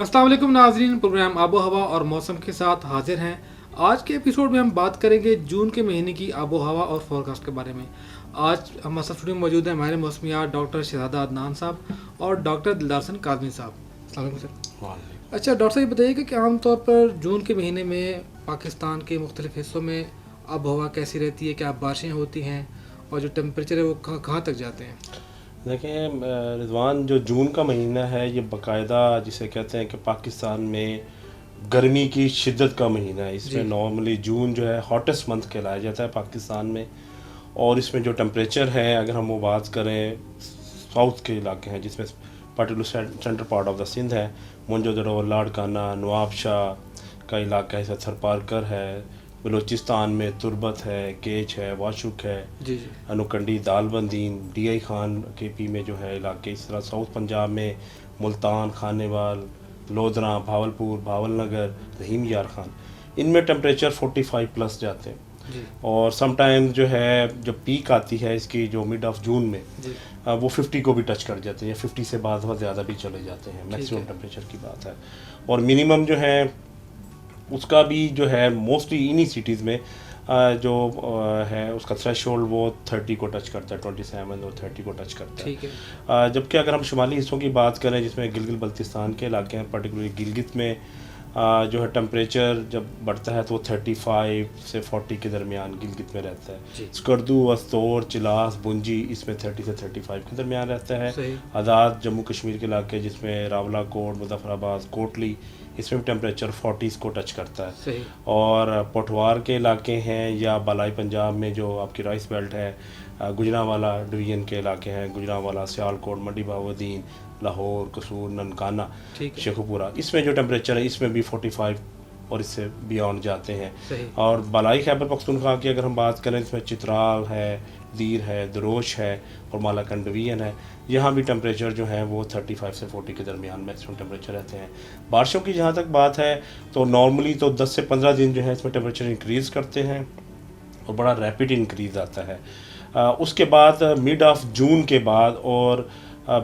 अस्सलाम वालेकुम नाज़रीन, प्रोग्राम आबो हवा और मौसम के साथ हाजिर हैं। आज के एपिसोड में हम बात करेंगे जून के महीने की आबो हवा और फोरकास्ट के बारे में। आज हमारे साथ स्टूडियो में मौजूद हैं हमारे मौसमियात डॉक्टर शहजादा अदनान साहब और डॉक्टर दिलदार हसन काज़मी साहब। अस्सलाम वालेकुम सर। अच्छा डॉक्टर साहब, बताइए कि आमतौर पर जून के महीने में पाकिस्तान के मुख्तलिफ हिस्सों में आबो हवा कैसी रहती है, क्या बारिशें होती हैं और जो टेम्परेचर है वो कहाँ तक जाते हैं? देखें रिजवान, जो जून का महीना है ये बाकायदा जिसे कहते हैं कि पाकिस्तान में गर्मी की शिद्दत का महीना है। इसमें नॉर्मली जून जो है हॉटेस्ट मंथ कहलाया जाता है पाकिस्तान में। और इसमें जो टेम्परेचर है, अगर हम वो बात करें साउथ के इलाके हैं जिसमें particular central part of the Sindh है, मोनजोदड़ो, लाड़काना, नवाबशाह का इलाका है, थरपारकर है, बलूचिस्तान में तुरबत है, केच है, वाशुक है, जी जी, अनुकंडी, दालबंदीन, DI खान के पी में जो है इलाके। इस तरह साउथ पंजाब में मुल्तान, खानेवाल, लोधरा, भावलपुर, भावलनगर, रहीम यार खान, इनमें टेम्परेचर 45 प्लस जाते हैं। जी और समटाइम जो है जब पीक आती है इसकी जो मिड ऑफ जून में जी, वो 50 को भी टच कर जाते हैं, 50 से बाद बहुत ज़्यादा भी चले जाते हैं। मैक्सिमम है। टेम्परेचर की बात है। और मिनिमम जो है उसका भी जो है मोस्टली इन्हीं सिटीज़ में जो है उसका थ्रेशोल्ड वो 30 को टच करता है, 27 और 30 को टच करता ठीक है। है। जबकि अगर हम शुमाली हिस्सों की बात करें जिसमें गिलगित बल्तिस्तान के इलाके हैं, पर्टिकुलरली गिलगित में जो है टेम्परेचर जब बढ़ता है तो वो 35 से 40 के दरमियान गिलगित में रहता है। स्कर्दू, अस्तोर, चिलास, बुंजी इसमें 30 से 35 के दरमियान रहता है। सही। आज़ाद जम्मू कश्मीर के इलाके जिसमें रावला कोट, मुजफ्फराबाद, कोटली, इसमें भी टेम्परेचर 40 को टच करता है। सही। और पठवार के इलाके हैं या बालाई पंजाब में जो आपकी राइस बेल्ट है, गुजरांवाला डिवीज़न के इलाके हैं, गुजरांवाला, सियालकोट, मंडी बहाउद्दीन, लाहौर, कसूर, ननकाना, शेखुपुरा, इसमें जो टेम्परेचर है इसमें भी 45 और इससे बियॉन्ड जाते हैं। सही। और बालाई खैबर पख्तूनख्वा की अगर हम बात करें इसमें चित्राल है, दीर है, दरोश है और मालाकंड डिवीज़न है, यहाँ भी टेम्परेचर जो है वो 35 से 40 के दरमियान मैक्सिमम टेम्परेचर रहते हैं। बारिशों की जहाँ तक बात है तो नॉर्मली तो 10 से 15 दिन जो है इसमें टेम्परेचर इंक्रीज़ करते हैं और बड़ा रैपिड इंक्रीज़ आता है। उसके बाद मिड ऑफ जून के बाद और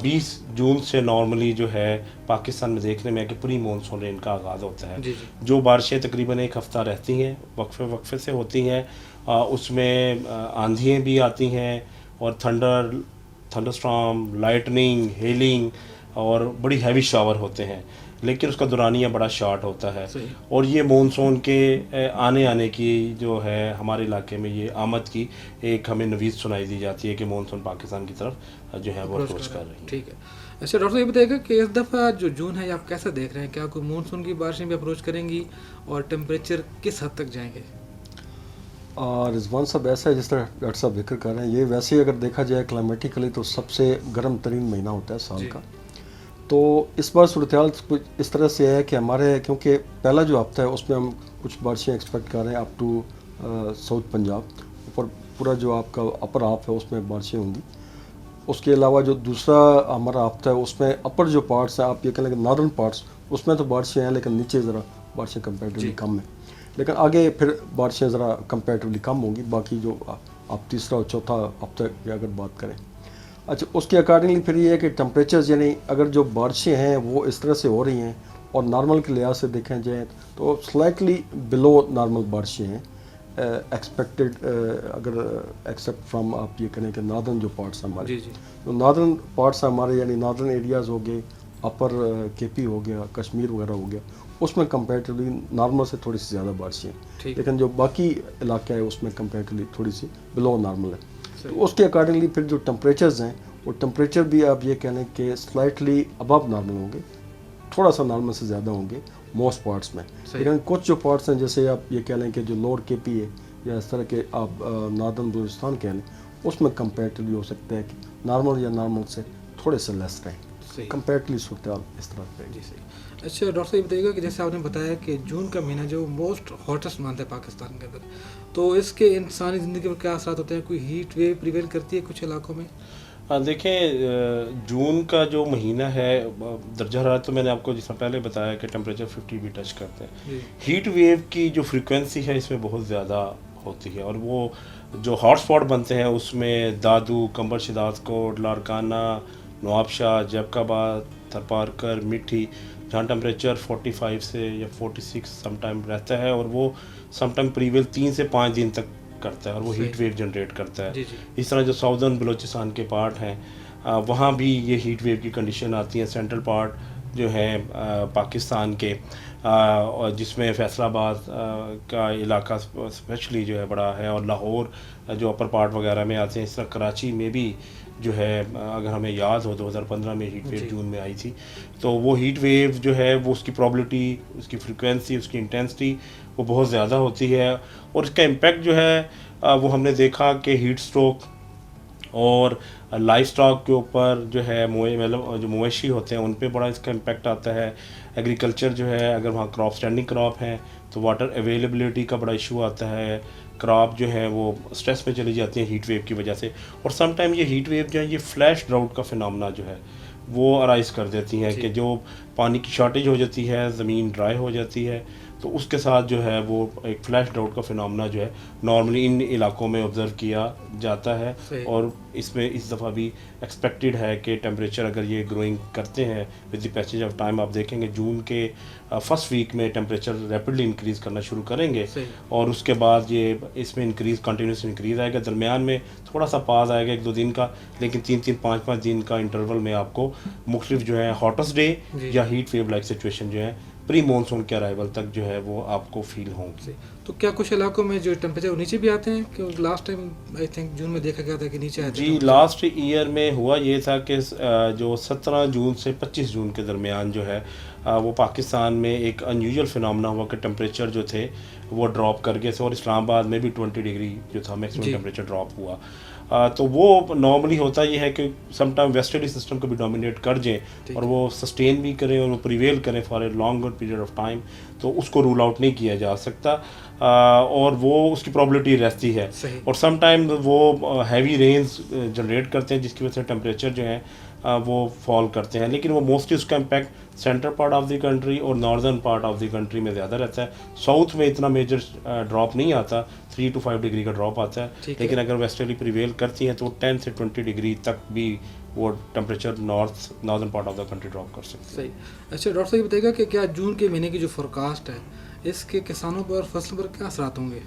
20 जून से नॉर्मली जो है पाकिस्तान में देखने में है कि प्री मानसून रेन का आगाज़ होता है। जो बारिशें तकरीबन एक हफ़्ता रहती हैं, वक्फे से होती हैं। उसमें आंधियाँ भी आती हैं और थंडरस्टॉर्म, लाइटनिंग, हेलिंग और बड़ी हैवी शावर होते हैं, लेकिन उसका दौरानिया बड़ा शॉर्ट होता है। और ये मानसून के आने की जो है हमारे इलाके में ये आमद की एक हमें नवीज़ सुनाई दी जाती है कि मानसून पाकिस्तान की तरफ जो है वो अप्रोच कर रही है। ठीक है। अच्छा डॉक्टर, ये बताइएगा कि इस दफ़ा जो जून है आप कैसा देख रहे हैं? क्या कोई मानसून की बारिशें भी अप्रोच करेंगी और टेम्परेचर किस हद तक जाएंगे? रिजवान साहब, ऐसा है जिस तरह डॉक्टर साहब जिक्र कर रहे हैं, ये वैसे ही अगर देखा जाए क्लाइमेटिकली तो सबसे गर्म तरीन महीना होता है साल का। तो इस बार सूरत हाल कुछ इस तरह से है कि हमारे क्योंकि पहला जो हफ्ता है उसमें हम कुछ बारिशें एक्सपेक्ट कर रहे हैं अप टू साउथ पंजाब, ऊपर पूरा जो आपका अपर हाफ है उसमें बारिशें होंगी। उसके अलावा जो दूसरा हमारा हफ्ता है उसमें अपर जो पार्ट्स हैं, आप ये कह लें कि नॉर्दर्न पार्ट्स, उसमें तो बारिशें हैं लेकिन नीचे ज़रा बारिशें कंपेरेटिवली कम हैं। लेकिन आगे फिर बारिशें ज़रा कंपेरेटिवली कम होंगी। बाकी जो आप तीसरा और चौथा हफ्ते की अगर बात करें, अच्छा उसके अकॉर्डिंगली फिर ये है कि टेम्परेचर्स यानी अगर जो बारिशें हैं वो इस तरह से हो रही हैं और नॉर्मल के लिहाज से देखें जाए तो स्लाइटली बिलो नॉर्मल बारिशें हैं एक्सपेक्टेड, अगर एक्सेप्ट फ्रॉम आप ये करें कि नॉर्दर्न जो पार्ट्स हैं हमारे, तो नॉर्दर्न पार्ट्स हमारे यानी नॉर्दर्न एरियाज़ हो गए, अपर KP हो गया, कश्मीर वगैरह हो गया, उसमें कंपेरेटिवली नॉर्मल से थोड़ी सी ज़्यादा बारिशें हैं। लेकिन जो बाकी इलाका है उसमें कंपेरेटिवली थोड़ी सी बिलो नॉर्मल है। तो उसके अकॉर्डिंगली फिर जो टेम्परेचर्स हैं वो टेम्परेचर भी आप ये कह लें कि स्लाइटली अबव नॉर्मल होंगे, थोड़ा सा नॉर्मल से ज़्यादा होंगे मोस्ट पार्ट्स में। लेकिन कुछ जो पार्ट्स हैं जैसे आप ये कह लें कि जो लोअर KP है या इस तरह के आप नॉर्दर्न बलूचिस्तान कह लें, उसमें कंपेरेटिवली हो सकता है कि नॉर्मल या नॉर्मल से थोड़े से लेस रहें कंपेरेटिवली सूरत इस तरह से। जी सही। अच्छा डॉक्टर साहब, बताइएगा कि जैसे आपने बताया कि जून का महीना जो मोस्ट हॉटेस्ट मंथ है पाकिस्तान के अंदर, तो इसके इंसानी ज़िंदगी पर क्या असर होते हैं? कोई हीट वेव प्रिवेल करती है कुछ इलाकों में? देखें जून का जो महीना है दर्जा हरारत तो मैंने आपको जिस पहले बताया कि टेम्परेचर 50 भी टच करते हैं। हीट वेव की जो फ्रीक्वेंसी है इसमें बहुत ज़्यादा होती है और वो जो हॉट स्पॉट बनते हैं उसमें दादू, कंबर शिदात कोट, लाड़काना, नवाबशाह, जैबकाबाद, थरपारकर, मिठी, جہاں ٹمپریچر 45 سے یا 46 سم ٹائم رہتا ہے، اور وہ سم ٹائم پریویل 3 سے 5 دن تک کرتا ہے، اور وہ ہیٹ ویو جنریٹ کرتا ہے. اس طرح جو ساؤدرن بلوچستان کے پارٹ ہیں وہاں بھی یہ ہیٹ ویو کی کنڈیشن آتی ہیں. سینٹرل پارٹ جو ہے پاکستان کے جس میں فیصل آباد کا علاقہ اسپیشلی جو ہے بڑا ہے، اور لاہور جو اپر پارٹ وغیرہ میں آتے ہیں. اس طرح کراچی میں بھی جو ہے اگر ہمیں یاد ہو 2015 میں ہیٹ ویو جون میں آئی تھی، تو وہ ہیٹ ویو جو ہے وہ اس کی پرابلٹی، اس کی فریکوینسی، اس کی انٹینسٹی وہ بہت زیادہ ہوتی ہے، اور اس کا امپیکٹ جو ہے وہ ہم نے دیکھا کہ ہیٹ سٹروک اور لائف سٹاک کے اوپر جو ہے مطلب جو مویشی ہوتے ہیں ان پہ بڑا اس کا امپیکٹ آتا ہے. ایگریکلچر جو ہے اگر وہاں کراپ اسٹینڈنگ کراپ ہیں تو واٹر اویلیبلٹی کا بڑا ایشو آتا ہے. کراپ جو ہے وہ اسٹریس میں چلی جاتی ہیں ہیٹ ویو کی وجہ سے، اور سم ٹائم یہ ہیٹ ویو جو ہے یہ فلیش ڈراؤٹ کا فنامنا جو ہے وہ ارائز کر دیتی ہیں کہ جو پانی کی شارٹیج ہو جاتی ہے، زمین ڈرائی ہو جاتی ہے، تو اس کے ساتھ جو ہے وہ ایک فلیش ڈراؤٹ کا فنامنا جو ہے نارملی ان علاقوں میں آبزرو کیا جاتا ہے. اور اس میں اس دفعہ بھی ایکسپیکٹڈ ہے کہ ٹیمپریچر اگر یہ گروئنگ کرتے ہیں with the passage of time, آپ دیکھیں گے جون کے فرسٹ ویک میں ٹیمپریچر ریپڈلی انکریز کرنا شروع کریں گے، اور اس کے بعد یہ اس میں انکریز کنٹینیوس انکریز آئے گا. درمیان میں تھوڑا سا پاز آئے گا 1-2 دن کا، لیکن 3-3 5-5 دن کا انٹرول میں آپ کو مختلف جو ہے ہاٹسٹ ڈے یا ہیٹ ویو لائک سچویشن جو ہے پری مونسون کے ارائیول تک جو ہے وہ آپ کو فیل ہوں گی. تو کیا کچھ علاقوں میں جو ٹیمپریچر نیچے بھی آتے ہیں؟ کہ لاسٹ ٹائم آئی تھنک جون میں دیکھا گیا تھا کہ نیچے آئے تھے. جی لاسٹ ایئر میں ہوا یہ تھا کہ جو 17 جون سے 25 جون کے درمیان جو ہے وہ پاکستان میں ایک انیوژل فنامنا ہوا کہ ٹیمپریچر جو تھے وہ ڈراپ کر گئے تھے، اور اسلام آباد میں بھی 20 ڈگری جو تھا میکسیمم ٹیمپریچر ڈراپ ہوا. تو وہ نارملی ہوتا یہ ہے کہ سم ٹائم ویسٹرلی سسٹم کو بھی ڈومینیٹ کر جائیں اور وہ سسٹین بھی کریں اور وہ پریویل کریں for a longer period of time, تو اس کو رول آؤٹ نہیں کیا جا سکتا، اور وہ اس کی پرابلٹی رہتی ہے. اور سم ٹائم وہ ہیوی رینز جنریٹ کرتے ہیں جس کی وجہ سے ٹیمپریچر جو ہیں وہ فال کرتے ہیں، لیکن وہ موسٹلی اس کا impact central part of the country اور northern part of the country میں زیادہ رہتا ہے. ساؤتھ میں اتنا میجر ڈراپ نہیں آتا، 3 to 5 ڈگری کا ڈراپ آتا ہے، لیکن اگر ویسٹرلی پریویل کرتی ہیں تو 10 سے 20 ڈگری تک بھی وہ temperature northern part of the country drop کر سکتے ہیں. اچھا ڈاکٹر صاحب بتائیے گا کہ کیا جون کے مہینے کی جو فورکاسٹ ہے اس کے کسانوں پر اور فصلوں پر کیا اثرات ہوں گے؟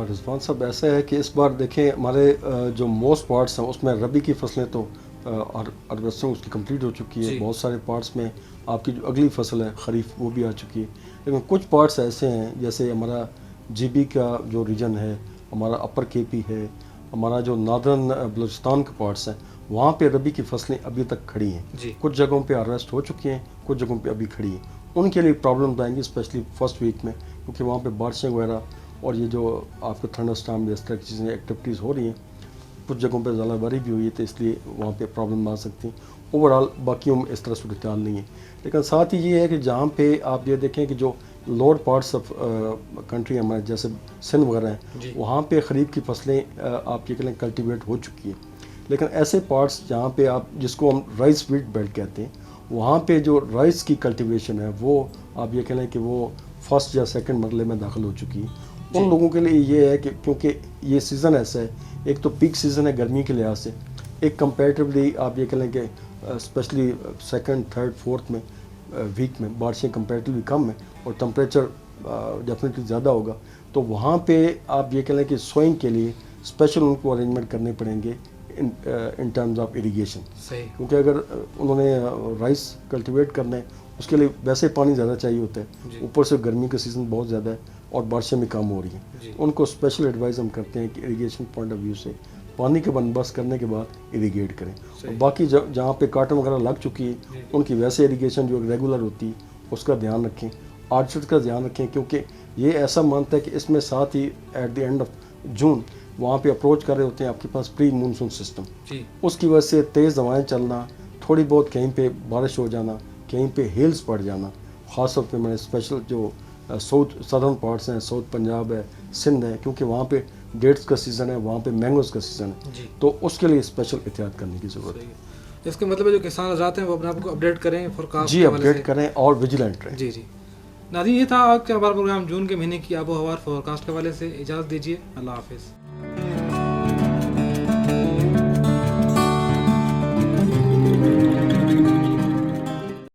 رضوان صاحب ایسا ہے کہ اس بار دیکھیں ہمارے جو موسٹ پارٹس ہیں اس میں ربی کی فصلیں تو ہارویسٹنگ اس کی کمپلیٹ ہو چکی ہے. بہت سارے پارٹس میں آپ کی جو اگلی فصل ہے خریف وہ بھی آ چکی ہے، لیکن کچھ پارٹس ایسے ہیں جیسے ہمارا جی بی کا جو ریجن ہے، ہمارا اپر کے پی ہے، ہمارا جو ناردرن بلوچستان کے پارٹس ہیں، وہاں پہ ربی کی فصلیں ابھی تک کھڑی ہیں. کچھ جگہوں پہ ہارویسٹ ہو چکی ہیں، کچھ جگہوں پہ ابھی کھڑی ہیں. ان کے لیے پرابلم آئیں گی اسپیشلی فرسٹ ویک میں، کیونکہ وہاں پہ بارشیں وغیرہ اور یہ جو آپ کو تھنڈر اسٹارم اس طرح کی چیزیں ایکٹیویٹیز ہو رہی ہیں، کچھ جگہوں پہ ژالہ باری بھی ہوئی ہے، تو اس لیے وہاں پہ پرابلم آ سکتی ہیں. اوور آل باقیوں میں اس طرح صورتحال نہیں ہے، لیکن ساتھ ہی یہ ہے کہ جہاں پہ آپ یہ دیکھیں کہ جو لوور پارٹس آف کنٹری ہمارے جیسے سندھ وغیرہ ہیں، وہاں پہ خریف کی فصلیں آپ یہ کہیں کلٹیویٹ ہو چکی ہیں. لیکن ایسے پارٹس جہاں پہ آپ جس کو ہم رائس ویٹ بیلٹ کہتے ہیں، وہاں پہ جو رائس کی کلٹیویشن ہے وہ آپ یہ کہیں کہ وہ فرسٹ یا سیکنڈ مرحلے میں داخل ہو چکی ہے. ان لوگوں کے لیے یہ ہے کہ کیونکہ یہ سیزن ایسا ہے، ایک تو پیک سیزن ہے گرمی کے لحاظ سے، ایک کمپیریٹیولی آپ یہ کہیں کہ اسپیشلی سیکنڈ تھرڈ فورتھ میں ویک میں بارشیں کمپیریٹیولی کم ہیں اور ٹمپریچر ڈیفینیٹلی زیادہ ہوگا، تو وہاں پہ آپ یہ کہیں کہ سوئنگ کے لیے اسپیشل ان کو ارینجمنٹ کرنے پڑیں گے ان ٹرمز آف اریگیشن. کیونکہ اگر انہوں نے رائس کلٹیویٹ کرنا ہے اس کے لیے ویسے پانی زیادہ چاہیے ہوتا ہے، اوپر سے گرمی کا سیزن بہت زیادہ ہے اور بارشیں بھی کم ہو رہی ہیں. ان کو اسپیشل ایڈوائز ہم کرتے ہیں کہ اریگیشن پوائنٹ آف ویو سے پانی کے بندوبست کرنے کے بعد اریگیٹ کریں. اور باقی جہاں پہ کاٹن وغیرہ لگ چکی ہے ان کی ویسے اریگیشن جو ریگولر ہوتی ہے اس کا دھیان رکھیں، آرچرڈ کا دھیان رکھیں، کیونکہ یہ ایسا مانتا ہے کہ اس میں ساتھ ہی at the end of June وہاں پہ اپروچ کر رہے ہوتے ہیں آپ کے پاس پری مونسون سسٹم، اس کی وجہ سے تیز ہوائیں چلنا، تھوڑی بہت کہیں پہ بارش ہو جانا، کہیں پہ ہیلز پڑ جانا، خاص طور پہ میں نے اسپیشل جو ساؤتھ سدرن پارٹس ہیں، ساؤتھ پنجاب ہے، سندھ ہے، کیونکہ وہاں پہ ڈیٹس کا سیزن ہے، وہاں پہ مینگوز کا سیزن ہے، تو اس کے لیے اسپیشل احتیاط کرنے کی ضرورت ہے. اس کا مطلب ہے جو کسان حضرات ہیں وہ اپنے آپ کو اپڈیٹ کریں فورکاسٹ جی اپڈیٹ کریں اور ویجیلنٹ رہیں. جی ناظرین یہ تھا آج کا ہمارا پروگرام جون کے مہینے کی آب و ہوا اور فورکاسٹ کے حوالے سے. اجازت دیجیے، اللہ حافظ.